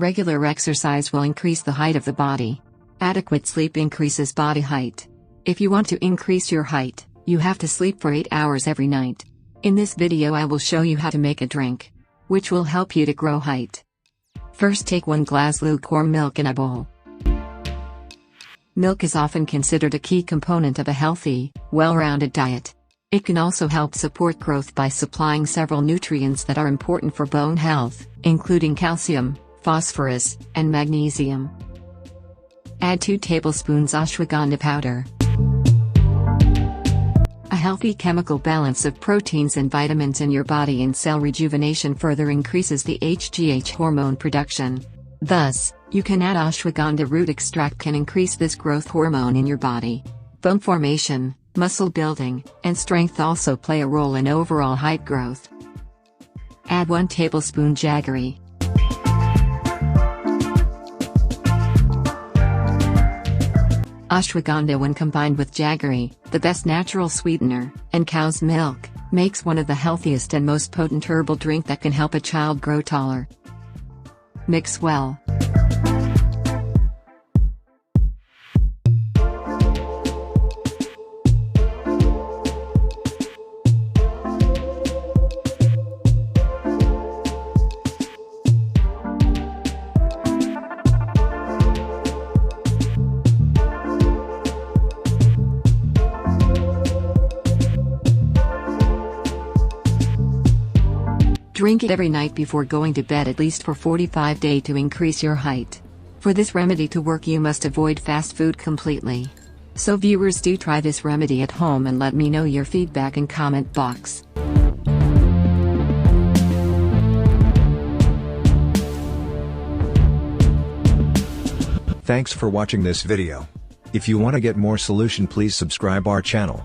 Regular exercise will increase the height of the body. Adequate sleep increases body height. If you want to increase your height, you have to sleep for 8 hours every night. In this video I will show you how to make a drink, which will help you to grow height. First, take 1 glass lukewarm milk in a bowl. Milk is often considered a key component of a healthy, well-rounded diet. It can also help support growth by supplying several nutrients that are important for bone health, including calcium, phosphorus, and magnesium. Add 2 tablespoons ashwagandha powder. A healthy chemical balance of proteins and vitamins in your body and cell rejuvenation further increases the HGH hormone production. Thus, you can add ashwagandha root extract can increase this growth hormone in your body. Bone formation, muscle building, and strength also play a role in overall height growth. Add 1 tablespoon jaggery. Ashwagandha, when combined with jaggery, the best natural sweetener, and cow's milk, makes one of the healthiest and most potent herbal drink that can help a child grow taller. Mix well. Drink it every night before going to bed at least for 45 days to increase your height. For this remedy to work, you must avoid fast food completely. So viewers, do try this remedy at home and let me know your feedback in comment box. Thanks for watching this video. If you want to get more solution, please subscribe our channel.